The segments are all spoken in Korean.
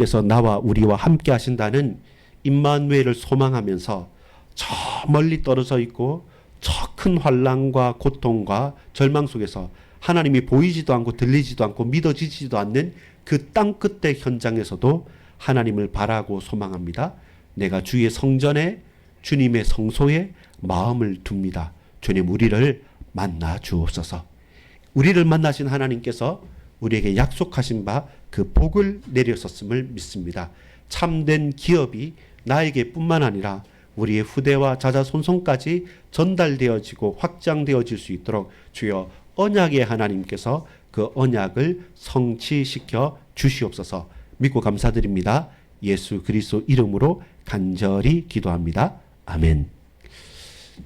그래서 나와 우리와 함께 하신다는 임마누엘을 소망하면서 저 멀리 떨어져 있고 저 큰 환난과 고통과 절망 속에서 하나님이 보이지도 않고 들리지도 않고 믿어지지도 않는 그 땅 끝의 현장에서도 하나님을 바라고 소망합니다. 내가 주의 성전에 주님의 성소에 마음을 둡니다. 주님 우리를 만나 주옵소서. 우리를 만나신 하나님께서 우리에게 약속하신 바 그 복을 내렸었음을 믿습니다. 참된 기업이 나에게 뿐만 아니라 우리의 후대와 자자손손까지 전달되어지고 확장되어질 수 있도록 주여 언약의 하나님께서 그 언약을 성취시켜 주시옵소서. 믿고 감사드립니다. 예수 그리스도 이름으로 간절히 기도합니다. 아멘.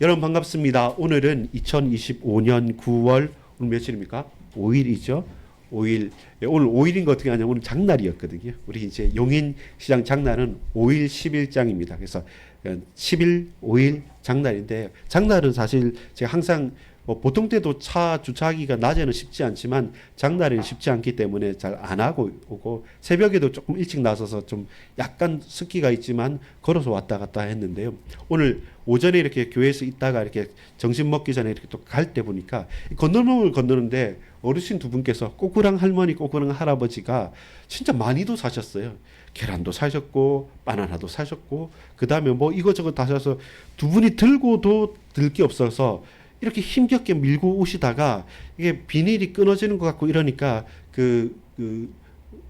여러분 반갑습니다. 오늘은 2025년 9월 오늘 며칠입니까? 5일이죠. 5일. 오늘 5일인 거 어떻게 하냐면 오늘 장날이었거든요. 우리 이제 용인시장 장날은 5일 10일장입니다. 그래서 10일 5일 장날인데 장날은 사실 제가 항상 뭐 보통 때도 차 주차하기가 낮에는 쉽지 않지만 장날에는 쉽지 않기 때문에 잘 안 하고 오고 새벽에도 조금 일찍 나서서 좀 약간 습기가 있지만 걸어서 왔다 갔다 했는데요. 오늘 오전에 이렇게 교회에서 있다가 이렇게 점심 먹기 전에 이렇게 또 갈 때 보니까 건널목을 건너는데 어르신 두 분께서 꼬꾸랑 할머니 꼬꾸랑 할아버지가 진짜 많이도 사셨어요. 계란도 사셨고 바나나도 사셨고 그 다음에 뭐 이것저것 다 사서 두 분이 들고도 들 게 없어서 이렇게 힘겹게 밀고 오시다가 이게 비닐이 끊어지는 것 같고 이러니까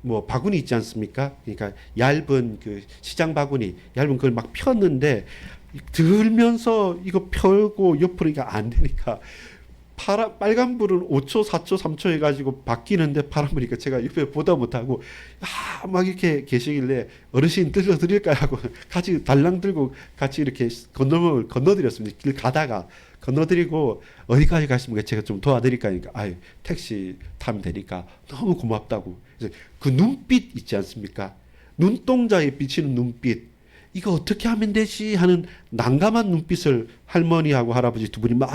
뭐 바구니 있지 않습니까? 그러니까 얇은 그 시장 바구니 얇은 그걸 막 폈는데 들면서 이거 펴고 옆으로 이게 안 되니까 빨간불은 5초, 4초, 3초 해가지고 바뀌는데 파란 불이니까 제가 옆에 보다 못하고 막 이렇게 계시길래 어르신 들려드릴까요 하고 같이 달랑 들고 같이 이렇게 건너목을 건너드렸습니다. 길 가다가 건너드리고 어디까지 가십니까? 제가 좀 도와드릴까 하니까 아유 택시 타면 되니까 너무 고맙다고. 그래서 그 눈빛 있지 않습니까? 눈동자에 비치는 눈빛 이거 어떻게 하면 되지 하는 난감한 눈빛을 할머니하고 할아버지 두 분이 막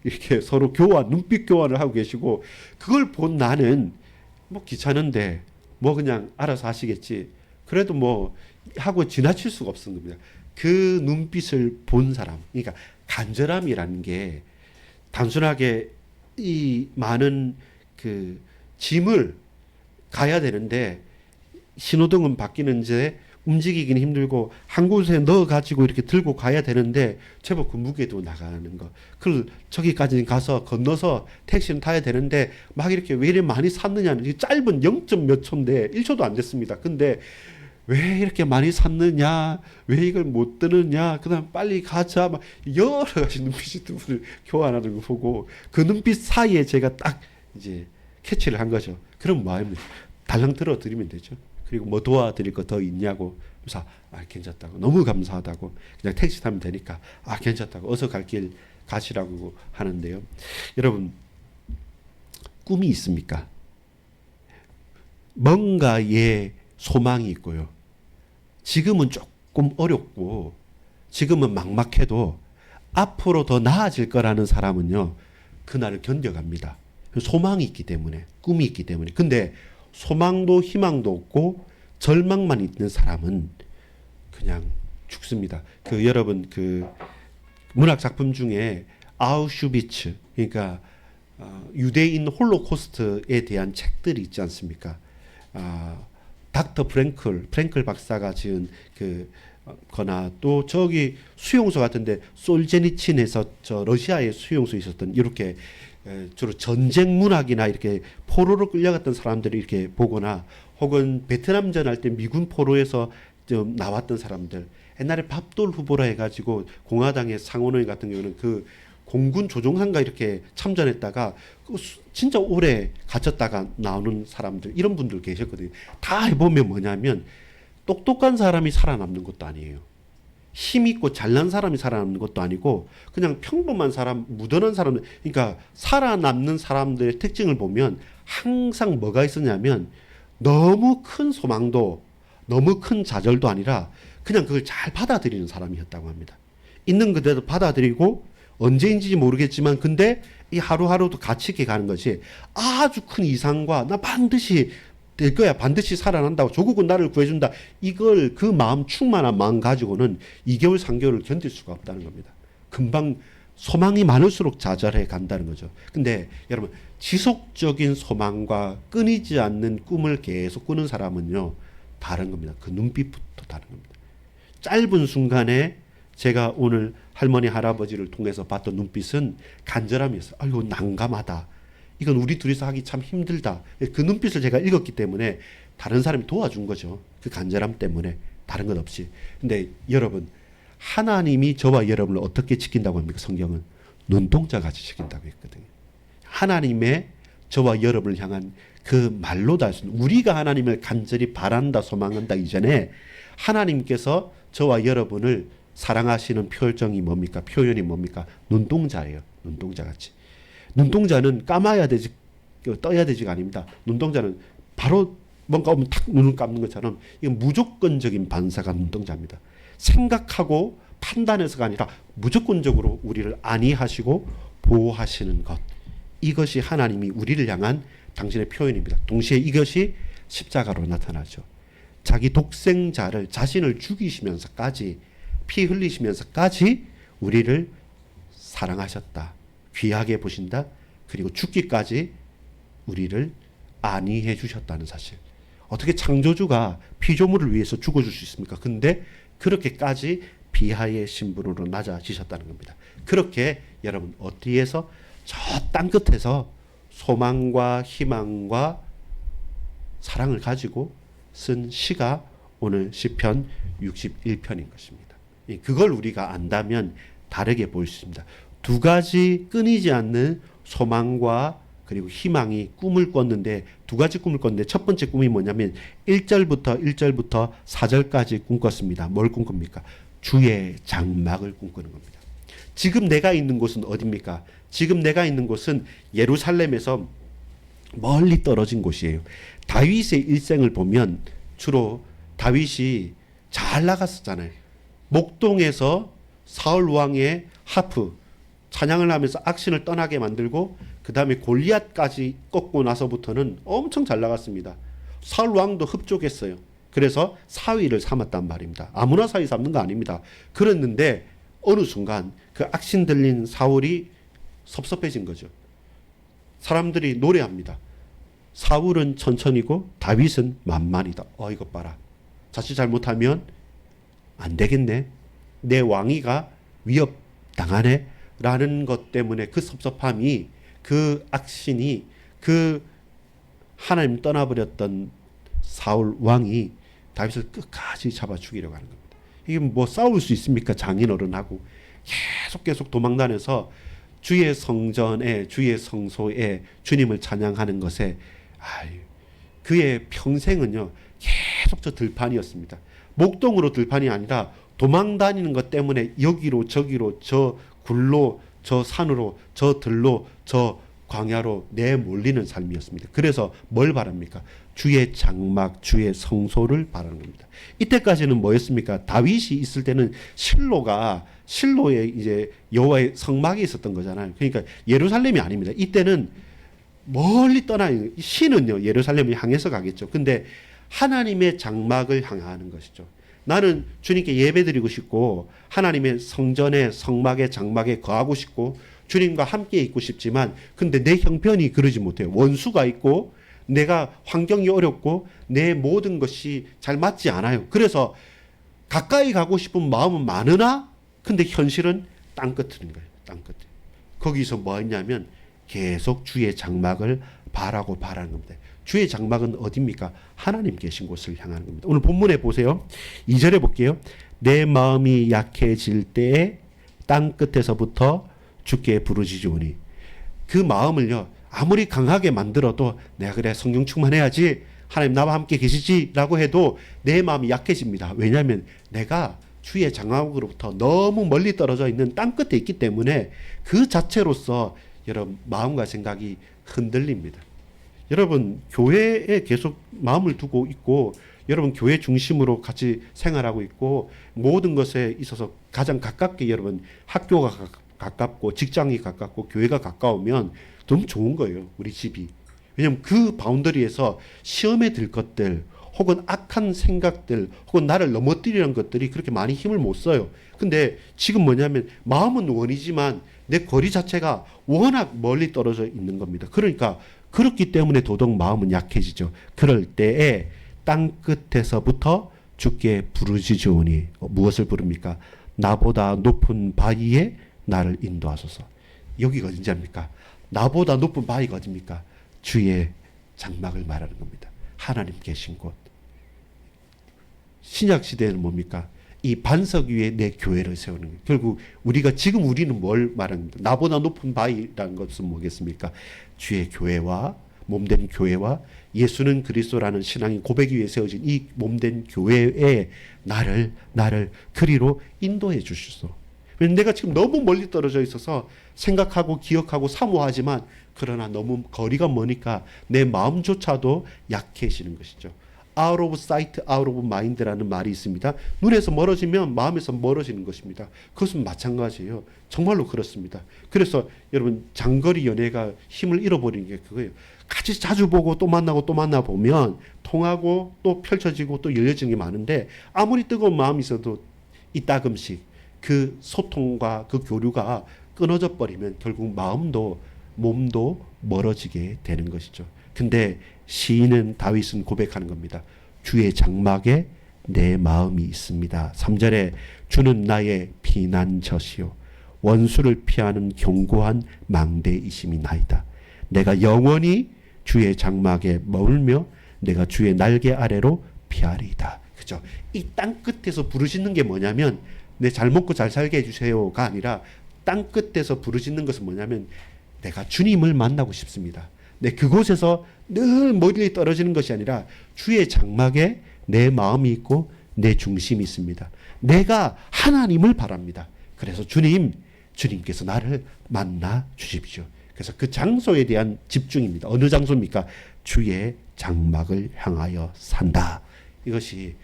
이렇게 서로 눈빛 교환을 하고 계시고 그걸 본 나는 뭐 귀찮은데 뭐 그냥 알아서 하시겠지. 그래도 뭐 하고 지나칠 수가 없었는 겁니다. 그 눈빛을 본 사람, 그러니까 간절함이라는 게 단순하게 이 많은 그 짐을 가야 되는데 신호등은 바뀌는데 움직이기는 힘들고 한 곳에 넣어가지고 이렇게 들고 가야 되는데 제법 그 무게도 나가는 거. 그걸 저기까지 가서 건너서 택시는 타야 되는데 막 이렇게 왜 이렇게 많이 샀느냐는 짧은 0. 몇 초인데 1초도 안 됐습니다. 근데 왜 이렇게 많이 샀느냐, 왜 이걸 못 드느냐, 그 다음 빨리 가자, 막 여러 가지 눈빛이 두 분을 교환하는 거 보고 그 눈빛 사이에 제가 딱 이제 캐치를 한 거죠. 그럼 마음을 달랑 들어드리면 되죠. 그리고 뭐 도와드릴 거 더 있냐고. 그래서 괜찮다고. 너무 감사하다고. 그냥 택시 타면 되니까 괜찮다고. 어서 갈 길 가시라고 하는데요. 여러분 꿈이 있습니까? 뭔가의 소망이 있고요. 지금은 조금 어렵고 지금은 막막해도 앞으로 더 나아질 거라는 사람은요. 그날을 견뎌갑니다. 소망이 있기 때문에 꿈이 있기 때문에. 근데 소망도 희망도 없고 절망만 있는 사람은 그냥 죽습니다. 여러분 문학 작품 중에 아우슈비츠 그러니까 유대인 홀로코스트에 대한 책들이 있지 않습니까? 닥터 프랭클 박사가 지은 거나 또 저기 수용소 같은데 솔제니친에서 저 러시아의 수용소에 있었던 이렇게 주로 전쟁 문학이나 이렇게 포로로 끌려갔던 사람들이 이렇게 보거나 혹은 베트남전 할 때 미군 포로에서 좀 나왔던 사람들 옛날에 밥돌 후보라 해가지고 공화당의 상원의원 같은 경우는 그 공군 조종상가 이렇게 참전했다가 진짜 오래 갇혔다가 나오는 사람들 이런 분들 계셨거든요. 다 해보면 뭐냐면 똑똑한 사람이 살아남는 것도 아니에요. 힘있고 잘난 사람이 살아남는 것도 아니고 그냥 평범한 사람, 무던한 사람들, 그러니까 살아남는 사람들의 특징을 보면 항상 뭐가 있었냐면 너무 큰 소망도 너무 큰 좌절도 아니라 그냥 그걸 잘 받아들이는 사람이었다고 합니다. 있는 그대로 받아들이고 언제인지 모르겠지만 근데 이 하루하루도 가치 있게 가는 것이 아주 큰 이상과 나 반드시 될 거야. 반드시 살아난다고. 조국은 나를 구해준다. 이걸 그 마음 충만한 마음 가지고는 2개월 3개월을 견딜 수가 없다는 겁니다. 금방 소망이 많을수록 좌절해 간다는 거죠. 근데 여러분 지속적인 소망과 끊이지 않는 꿈을 계속 꾸는 사람은요 다른 겁니다. 그 눈빛부터 다른 겁니다. 짧은 순간에 제가 오늘 할머니 할아버지를 통해서 봤던 눈빛은 간절함이었어요. 아이고 난감하다. 이건 우리 둘이서 하기 참 힘들다. 그 눈빛을 제가 읽었기 때문에 다른 사람이 도와준 거죠. 그 간절함 때문에 다른 것 없이. 근데 여러분 하나님이 저와 여러분을 어떻게 지킨다고 합니까? 성경은 눈동자같이 지킨다고 했거든요. 하나님의 저와 여러분을 향한 그 말로 다 우리가 하나님을 간절히 바란다 소망한다 이전에 하나님께서 저와 여러분을 사랑하시는 표정이 뭡니까? 표현이 뭡니까? 눈동자예요. 눈동자같이. 눈동자는 감아야 되지 떠야 되지가 아닙니다. 눈동자는 바로 뭔가 오면 탁 눈을 감는 것처럼 이건 무조건적인 반사가 눈동자입니다. 생각하고 판단해서가 아니라 무조건적으로 우리를 안위하시고 보호하시는 것. 이것이 하나님이 우리를 향한 당신의 표현입니다. 동시에 이것이 십자가로 나타나죠. 자기 독생자를 자신을 죽이시면서까지 피 흘리시면서까지 우리를 사랑하셨다. 귀하게 보신다. 그리고 죽기까지 우리를 안위해 주셨다는 사실. 어떻게 창조주가 피조물을 위해서 죽어줄 수 있습니까? 근데 그렇게까지 비하의 신분으로 낮아지셨다는 겁니다. 그렇게 여러분 어디에서 저 땅끝에서 소망과 희망과 사랑을 가지고 쓴 시가 오늘 시편 61편인 것입니다. 그걸 우리가 안다면 다르게 보일 수 있습니다. 두 가지 끊이지 않는 소망과 그리고 희망이 꿈을 꿨는데 두 가지 꿈을 꿨는데 첫 번째 꿈이 뭐냐면 1절부터 4절까지 꿈꿨습니다. 뭘 꿈꿉니까? 주의 장막을 꿈꾸는 겁니다. 지금 내가 있는 곳은 어디입니까? 지금 내가 있는 곳은 예루살렘에서 멀리 떨어진 곳이에요. 다윗의 일생을 보면 주로 다윗이 잘 나갔었잖아요. 목동에서 사울 왕의 하프 찬양을 하면서 악신을 떠나게 만들고 그 다음에 골리앗까지 꺾고 나서부터는 엄청 잘 나갔습니다. 사울 왕도 흡족했어요. 그래서 사위를 삼았단 말입니다. 아무나 사위 삼는 거 아닙니다. 그랬는데 어느 순간 그 악신 들린 사울이 섭섭해진 거죠. 사람들이 노래합니다. 사울은 천천히고 다윗은 만만이다. 이것 봐라. 자칫 잘못하면 안 되겠네. 내 왕위가 위협당하네. 라는 것 때문에 그 섭섭함이 그 악신이 그 하나님 떠나버렸던 사울 왕이 다윗을 끝까지 잡아 죽이려고 하는 겁니다. 이게 뭐 싸울 수 있습니까? 장인어른하고 계속 도망다녀서 주의 성전에 주의 성소에 주님을 찬양하는 것에 그의 평생은요 계속 저 들판이었습니다. 목동으로 들판이 아니라 도망다니는 것 때문에 여기로 저기로 저 굴로 저 산으로 저 들로 저 광야로 내몰리는 삶이었습니다. 그래서 뭘 바랍니까? 주의 장막 주의 성소를 바라는 겁니다. 이때까지는 뭐였습니까? 다윗이 있을 때는 실로에 이제 여호와의 성막이 있었던 거잖아요. 그러니까 예루살렘이 아닙니다. 이때는 멀리 떠나 신은요 예루살렘을 향해서 가겠죠. 근데 하나님의 장막을 향하는 것이죠. 나는 주님께 예배드리고 싶고 하나님의 성전에 성막에 장막에 거하고 싶고 주님과 함께 있고 싶지만 근데 내 형편이 그러지 못해요. 원수가 있고 내가 환경이 어렵고 내 모든 것이 잘 맞지 않아요. 그래서 가까이 가고 싶은 마음은 많으나 근데 현실은 땅끝인 거예요. 땅끝. 거기서 뭐 했냐면 계속 주의 장막을 바라는 겁니다. 주의 장막은 어디입니까? 하나님 계신 곳을 향하는 겁니다. 오늘 본문에 보세요. 2절에 볼게요. 내 마음이 약해질 때에 땅끝에서부터 주께 부르짖으오니. 그 마음을요 아무리 강하게 만들어도 내가 그래 성령 충만해야지 하나님 나와 함께 계시지 라고 해도 내 마음이 약해집니다. 왜냐하면 내가 주의 장막으로부터 너무 멀리 떨어져 있는 땅끝에 있기 때문에 그 자체로서 여러분 마음과 생각이 흔들립니다. 여러분 교회에 계속 마음을 두고 있고 여러분 교회 중심으로 같이 생활하고 있고 모든 것에 있어서 가장 가깝게 여러분 학교가 가깝고 직장이 가깝고 교회가 가까우면 너무 좋은 거예요. 우리 집이. 왜냐하면 그 바운더리에서 시험에 들 것들 혹은 악한 생각들 혹은 나를 넘어뜨리는 것들이 그렇게 많이 힘을 못 써요. 근데 지금 뭐냐면 마음은 원이지만 내 거리 자체가 워낙 멀리 떨어져 있는 겁니다. 그러니까 그렇기 때문에 더더욱 마음은 약해지죠. 그럴 때에 땅 끝에서부터 주께 부르짖으오니 무엇을 부릅니까? 나보다 높은 바위에 나를 인도하소서. 여기가 어딘지입니까? 나보다 높은 바위가 어딥니까? 주의 장막을 말하는 겁니다. 하나님 계신 곳. 신약 시대에는 뭡니까? 이 반석 위에 내 교회를 세우는 거예요. 결국 우리는 뭘 말합니까? 나보다 높은 바위라는 것은 뭐겠습니까? 주의 교회와 몸된 교회와 예수는 그리스도라는 신앙이 고백 위에 세워진 이 몸된 교회에 나를 그리로 인도해 주시소. 왜냐면 내가 지금 너무 멀리 떨어져 있어서 생각하고 기억하고 사모하지만 그러나 너무 거리가 머니까 내 마음조차도 약해지는 것이죠. out of sight, out of mind라는 말이 있습니다. 눈에서 멀어지면 마음에서 멀어지는 것입니다. 그것은 마찬가지예요. 정말로 그렇습니다. 그래서 여러분 장거리 연애가 힘을 잃어버리는 게 그거예요. 같이 자주 보고 또 만나고 또 만나보면 통하고 또 펼쳐지고 또 열려지는 게 많은데 아무리 뜨거운 마음이 있어도 이따금씩 그 소통과 그 교류가 끊어져 버리면 결국 마음도 몸도 멀어지게 되는 것이죠. 근데 시인은 다윗은 고백하는 겁니다. 주의 장막에 내 마음이 있습니다. 3절에 주는 나의 피난처시요 원수를 피하는 견고한 망대이심이 나이다. 내가 영원히 주의 장막에 머물며 내가 주의 날개 아래로 피하리이다. 그죠? 이 땅 끝에서 부르짖는 게 뭐냐면 내 잘 먹고 잘 살게 해주세요가 아니라 땅 끝에서 부르짖는 것은 뭐냐면 내가 주님을 만나고 싶습니다. 내 그곳에서 늘 멀리 떨어지는 것이 아니라 주의 장막에 내 마음이 있고 내 중심이 있습니다. 내가 하나님을 바랍니다. 그래서 주님께서 나를 만나 주십시오. 그래서 그 장소에 대한 집중입니다. 어느 장소입니까? 주의 장막을 향하여 산다. 이것이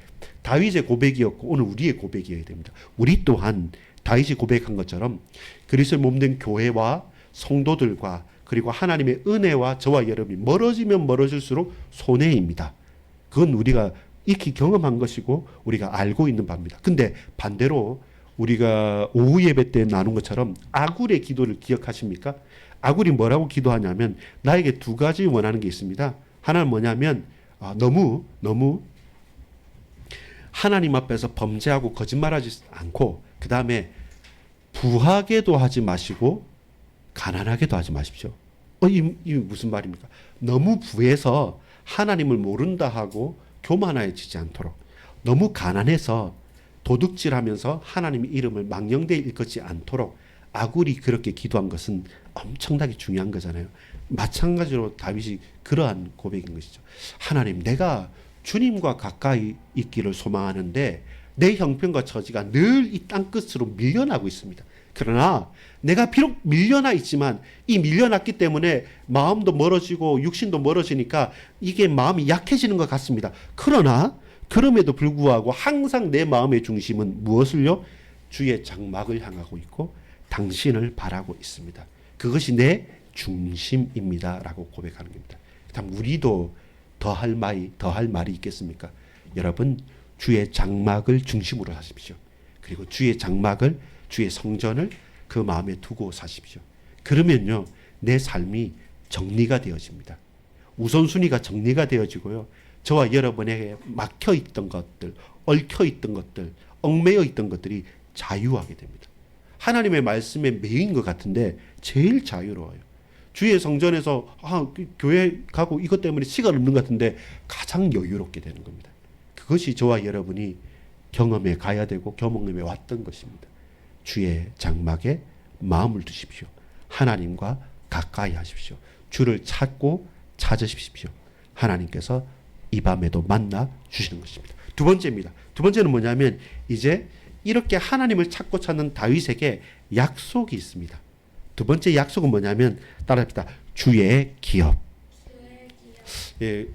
다윗의 고백이었고 오늘 우리의 고백이어야 됩니다. 우리 또한 다윗이 고백한 것처럼 그리스도의 몸된 교회와 성도들과 그리고 하나님의 은혜와 저와 여러분이 멀어지면 멀어질수록 손해입니다. 그건 우리가 익히 경험한 것이고 우리가 알고 있는 바입니다. 근데 반대로 우리가 오후 예배 때 나눈 것처럼 아굴의 기도를 기억하십니까? 아굴이 뭐라고 기도하냐면 나에게 두 가지 원하는 게 있습니다. 하나는 뭐냐면 너무 하나님 앞에서 범죄하고 거짓말하지 않고 그 다음에 부하게도 하지 마시고 가난하게도 하지 마십시오. 이 무슨 말입니까? 너무 부해서 하나님을 모른다 하고 교만해지지 않도록 너무 가난해서 도둑질하면서 하나님의 이름을 망령되이 일컫지 않도록 아굴이 그렇게 기도한 것은 엄청나게 중요한 거잖아요. 마찬가지로 다윗이 그러한 고백인 것이죠. 하나님, 내가 주님과 가까이 있기를 소망하는데 내 형편과 처지가 늘 이 땅끝으로 밀려나고 있습니다. 그러나 내가 비록 밀려나 있지만 이 밀려났기 때문에 마음도 멀어지고 육신도 멀어지니까 이게 마음이 약해지는 것 같습니다. 그러나 그럼에도 불구하고 항상 내 마음의 중심은 무엇을요? 주의 장막을 향하고 있고 당신을 바라고 있습니다. 그것이 내 중심입니다. 라고 고백하는 겁니다. 다음 우리도 더할 말이 있겠습니까? 여러분 주의 장막을 중심으로 하십시오. 그리고 주의 장막을 주의 성전을 그 마음에 두고 사십시오. 그러면요 내 삶이 정리가 되어집니다. 우선순위가 정리가 되어지고요. 저와 여러분에게 막혀있던 것들, 얽혀있던 것들, 얽매여 있던 것들이 자유하게 됩니다. 하나님의 말씀에 매인 것 같은데 제일 자유로워요. 주의 성전에서 교회 가고 이것 때문에 시간 없는 것 같은데 가장 여유롭게 되는 겁니다. 그것이 저와 여러분이 경험해 가야 되고 경험해 왔던 것입니다. 주의 장막에 마음을 두십시오. 하나님과 가까이 하십시오. 주를 찾고 찾으십시오. 하나님께서 이 밤에도 만나 주시는 것입니다. 두 번째입니다. 두 번째는 뭐냐면 이제 이렇게 하나님을 찾고 찾는 다윗에게 약속이 있습니다. 두 번째 약속은 뭐냐면 따라합시다. 주의 기업. 예,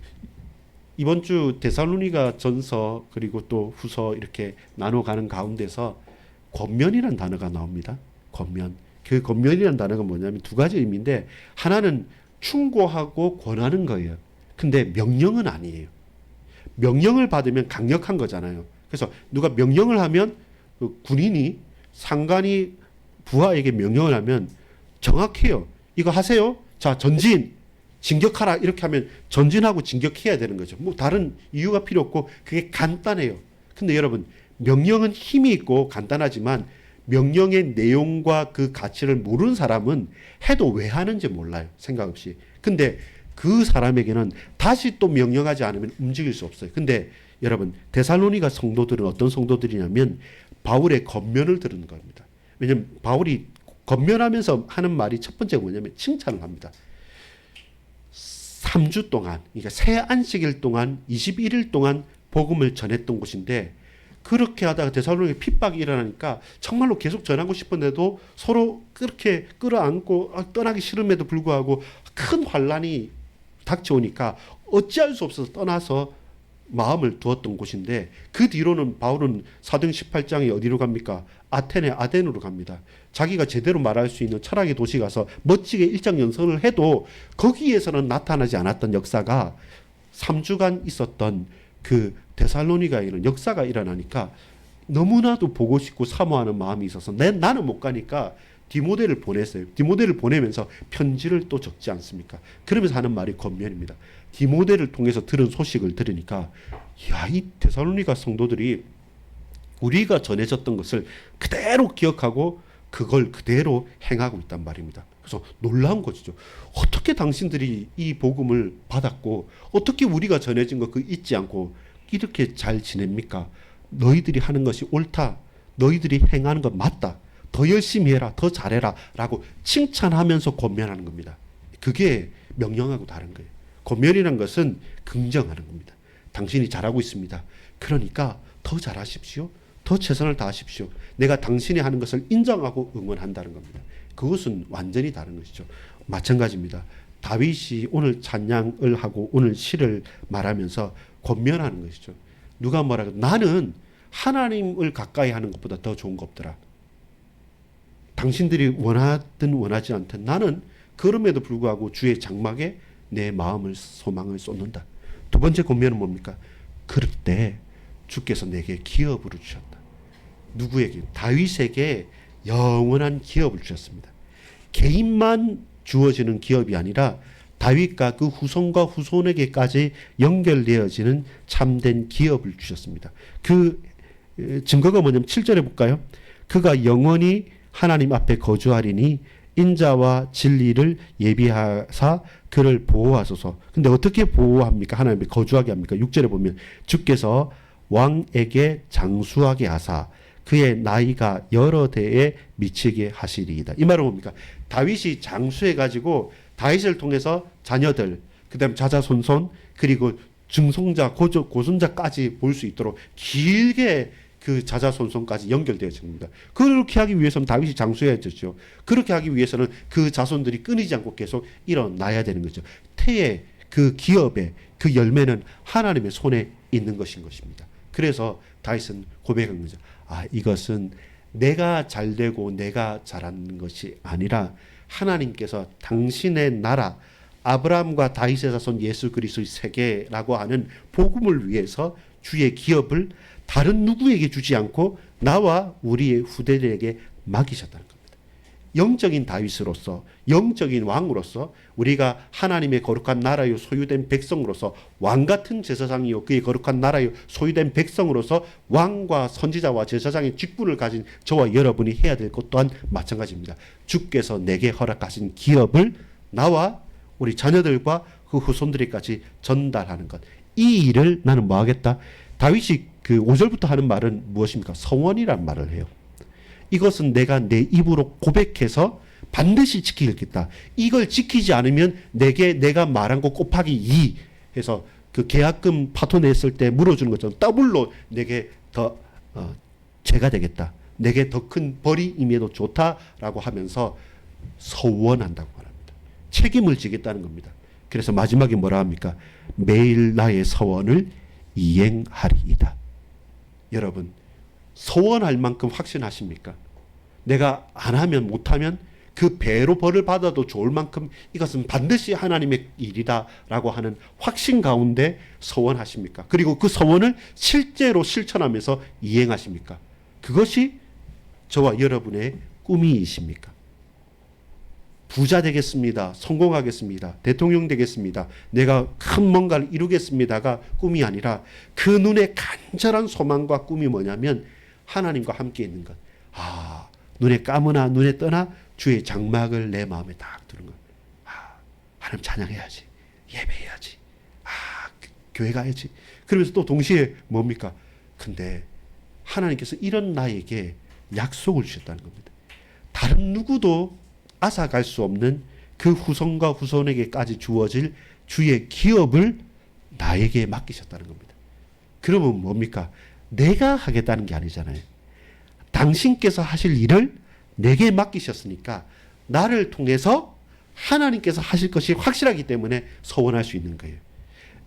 이번 주 데살로니가 전서 그리고 또 후서 이렇게 나눠가는 가운데서 권면이라는 단어가 나옵니다. 권면. 그 권면이라는 단어가 뭐냐면 두 가지 의미인데 하나는 충고하고 권하는 거예요. 근데 명령은 아니에요. 명령을 받으면 강력한 거잖아요. 그래서 누가 명령을 하면 그 군인이 상관이 부하에게 명령을 하면 정확해요. 이거 하세요. 자, 전진, 진격하라. 이렇게 하면 전진하고 진격해야 되는 거죠. 뭐 다른 이유가 필요 없고 그게 간단해요. 근데 여러분, 명령은 힘이 있고 간단하지만 명령의 내용과 그 가치를 모르는 사람은 해도 왜 하는지 몰라요. 생각 없이. 근데 그 사람에게는 다시 또 명령하지 않으면 움직일 수 없어요. 근데 여러분, 데살로니가 성도들은 어떤 성도들이냐면 바울의 겉면을 들은 겁니다. 왜냐하면 바울이 겉면하면서 하는 말이 첫 번째가 뭐냐면 칭찬을 합니다. 3주 동안, 그러니까 새 안식일 동안 21일 동안 복음을 전했던 곳인데, 그렇게 하다가 데살로니가에 핍박이 일어나니까 정말로 계속 전하고 싶은데도 서로 그렇게 끌어안고 떠나기 싫음에도 불구하고 큰 환란이 닥쳐오니까 어찌할 수 없어서 떠나서 마음을 두었던 곳인데, 그 뒤로는 바울은 사도행 18장에 어디로 갑니까? 아테네, 아덴으로 갑니다. 자기가 제대로 말할 수 있는 철학의 도시 가서 멋지게 일장 연설을 해도 거기에서는 나타나지 않았던 역사가 3주간 있었던 그 데살로니가에는 역사가 일어나니까 너무나도 보고 싶고 사모하는 마음이 있어서 나는 못 가니까 디모데를 보냈어요. 디모데를 보내면서 편지를 또 적지 않습니까? 그러면서 하는 말이 겉면입니다. 디모데를 통해서 들은 소식을 들으니까, 야, 이 데살로니가 성도들이 우리가 전해졌던 것을 그대로 기억하고 그걸 그대로 행하고 있단 말입니다. 그래서 놀라운 것이죠. 어떻게 당신들이 이 복음을 받았고 어떻게 우리가 전해진 거 그 잊지 않고 이렇게 잘 지냅니까? 너희들이 하는 것이 옳다. 너희들이 행하는 것 맞다. 더 열심히 해라. 더 잘해라. 라고 칭찬하면서 권면하는 겁니다. 그게 명령하고 다른 거예요. 권면이라는 것은 긍정하는 겁니다. 당신이 잘하고 있습니다. 그러니까 더 잘하십시오. 더 최선을 다하십시오. 내가 당신이 하는 것을 인정하고 응원한다는 겁니다. 그것은 완전히 다른 것이죠. 마찬가지입니다. 다윗이 오늘 찬양을 하고 오늘 시를 말하면서 권면하는 것이죠. 누가 뭐라고, 나는 하나님을 가까이 하는 것보다 더 좋은 거 없더라. 당신들이 원하든 원하지 않든 나는 그럼에도 불구하고 주의 장막에 내 마음을, 소망을 쏟는다. 두 번째 권면은 뭡니까? 그럴 때 주께서 내게 기업을 주셨다. 누구에게? 다윗에게 영원한 기업을 주셨습니다. 개인만 주어지는 기업이 아니라 다윗과 그 후손과 후손에게까지 연결되어지는 참된 기업을 주셨습니다. 그 증거가 뭐냐면 7절에 볼까요? 그가 영원히 하나님 앞에 거주하리니 인자와 진리를 예비하사 그를 보호하소서. 근데 어떻게 보호합니까? 하나님 앞에 거주하게 합니까? 6절에 보면 주께서 왕에게 장수하게 하사 그의 나이가 여러 대에 미치게 하시리이다. 이 말은 뭡니까? 다윗이 장수해가지고 다윗을 통해서 자녀들, 그 다음 자자손손, 그리고 증손자, 고손자까지 볼 수 있도록 길게 그 자자손손까지 연결되어집니다. 그렇게 하기 위해서는 다윗이 장수해야 되죠. 그렇게 하기 위해서는 그 자손들이 끊이지 않고 계속 일어나야 되는 거죠. 태의 그 기업의 그 열매는 하나님의 손에 있는 것인 것입니다. 그래서 다윗은 고백한 거죠. 아, 이것은 내가 잘되고 내가 잘하는 것이 아니라 하나님께서 당신의 나라 아브라함과 다윗의 자손 예수 그리스도의 세계라고 하는 복음을 위해서 주의 기업을 다른 누구에게 주지 않고 나와 우리의 후대들에게 맡기셨다는 겁니다. 영적인 다윗으로서, 영적인 왕으로서, 우리가 하나님의 거룩한 나라요 소유된 백성으로서, 왕같은 제사장이요 그의 거룩한 나라요 소유된 백성으로서 왕과 선지자와 제사장의 직분을 가진 저와 여러분이 해야 될 것 또한 마찬가지입니다. 주께서 내게 허락하신 기업을 나와 우리 자녀들과 그 후손들에게까지 전달하는 것. 이 일을 나는 뭐 하겠다? 다윗이 그 5절부터 하는 말은 무엇입니까? 서원이란 말을 해요. 이것은 내가 내 입으로 고백해서 반드시 지키겠다. 이걸 지키지 않으면 내가 말한 거 곱하기 2 해서 그 계약금 파토 냈을 때 물어주는 것처럼 더블로 내게 더 죄가 되겠다. 내게 더 큰 벌이 임해도 좋다라고 하면서 서원한다고 말합니다. 책임을 지겠다는 겁니다. 그래서 마지막에 뭐라 합니까? 매일 나의 서원을 이행하리이다. 여러분, 서원할 만큼 확신하십니까? 내가 안 하면 못하면 그 배로 벌을 받아도 좋을 만큼 이것은 반드시 하나님의 일이다라고 하는 확신 가운데 서원하십니까? 그리고 그 서원을 실제로 실천하면서 이행하십니까? 그것이 저와 여러분의 꿈이십니까? 부자 되겠습니다. 성공하겠습니다. 대통령 되겠습니다. 내가 큰 뭔가를 이루겠습니다가 꿈이 아니라 그 눈에 간절한 소망과 꿈이 뭐냐면 하나님과 함께 있는 것. 눈에 감으나 눈에 떠나 주의 장막을 내 마음에 딱 두는 것. 하나님 찬양해야지. 예배해야지. 교회 가야지. 그러면서 또 동시에 뭡니까? 근데 하나님께서 이런 나에게 약속을 주셨다는 겁니다. 다른 누구도 앗아갈 수 없는 그 후손과 후손에게까지 주어질 주의 기업을 나에게 맡기셨다는 겁니다. 그러면 뭡니까? 내가 하겠다는 게 아니잖아요. 당신께서 하실 일을 내게 맡기셨으니까 나를 통해서 하나님께서 하실 것이 확실하기 때문에 서원할 수 있는 거예요.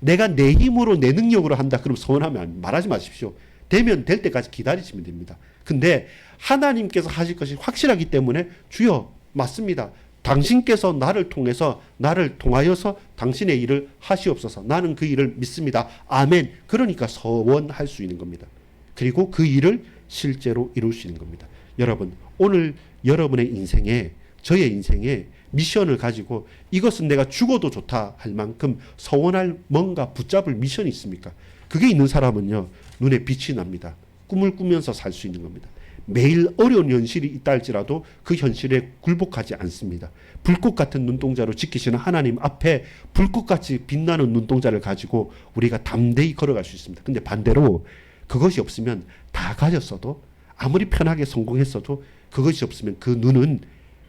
내가 내 힘으로 내 능력으로 한다 그럼 서원하면 말하지 마십시오. 되면 될 때까지 기다리시면 됩니다. 근데 하나님께서 하실 것이 확실하기 때문에 주여 맞습니다. 당신께서 나를 통해서 나를 통하여서 당신의 일을 하시옵소서. 나는 그 일을 믿습니다. 아멘. 그러니까 서원할 수 있는 겁니다. 그리고 그 일을 실제로 이룰 수 있는 겁니다. 여러분 오늘 여러분의 인생에 저의 인생에 미션을 가지고 이것은 내가 죽어도 좋다 할 만큼 서원할 뭔가 붙잡을 미션이 있습니까? 그게 있는 사람은요 눈에 빛이 납니다. 꿈을 꾸면서 살 수 있는 겁니다. 매일 어려운 현실이 있다 할지라도 그 현실에 굴복하지 않습니다. 불꽃 같은 눈동자로 지키시는 하나님 앞에 불꽃같이 빛나는 눈동자를 가지고 우리가 담대히 걸어갈 수 있습니다. 근데 반대로 그것이 없으면 다 가졌어도 아무리 편하게 성공했어도 그것이 없으면 그 눈은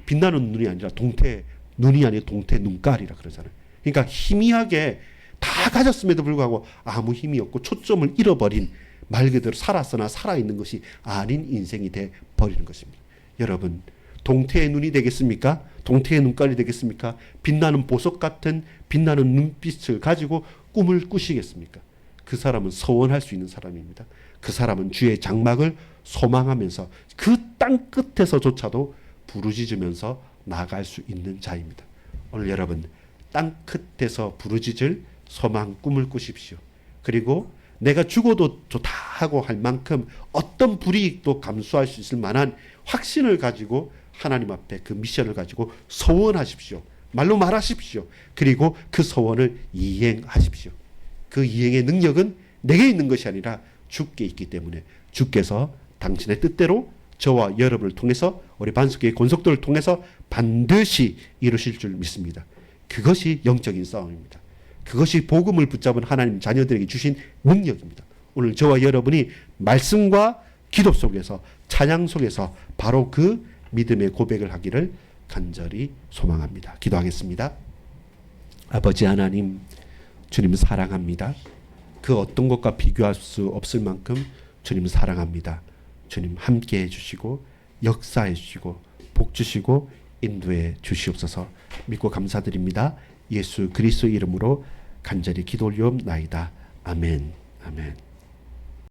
빛나는 눈이 아니라 동태 눈이 아니라 동태 눈깔이라 그러잖아요. 그러니까 희미하게 다 가졌음에도 불구하고 아무 힘이 없고 초점을 잃어버린 말 그대로 살았으나 살아있는 것이 아닌 인생이 돼 버리는 것입니다. 여러분 동태의 눈이 되겠습니까? 동태의 눈깔이 되겠습니까? 빛나는 보석 같은 빛나는 눈빛을 가지고 꿈을 꾸시겠습니까? 그 사람은 서원할 수 있는 사람입니다. 그 사람은 주의 장막을 소망하면서 그 땅 끝에서조차도 부르짖으면서 나아갈 수 있는 자입니다. 오늘 여러분 땅 끝에서 부르짖을 소망 꿈을 꾸십시오. 그리고 내가 죽어도 좋다 하고 할 만큼 어떤 불이익도 감수할 수 있을 만한 확신을 가지고 하나님 앞에 그 미션을 가지고 서원하십시오. 말로 말하십시오. 그리고 그 서원을 이행하십시오. 그 이행의 능력은 내게 있는 것이 아니라 주께 있기 때문에 주께서 당신의 뜻대로 저와 여러분을 통해서 우리 반석교회 권속들을 통해서 반드시 이루실 줄 믿습니다. 그것이 영적인 싸움입니다. 그것이 복음을 붙잡은 하나님 자녀들에게 주신 능력입니다. 오늘 저와 여러분이 말씀과 기도 속에서 찬양 속에서 바로 그 믿음의 고백을 하기를 간절히 소망합니다. 기도하겠습니다. 아버지 하나님, 주님 사랑합니다. 그 어떤 것과 비교할 수 없을 만큼 주님 사랑합니다. 주님 함께해 주시고 역사해 주시고 복 주시고 인도해 주시옵소서. 믿고 감사드립니다. 예수 그리스도 이름으로 간절히 기도 올리옵나이다. 아멘. 아멘.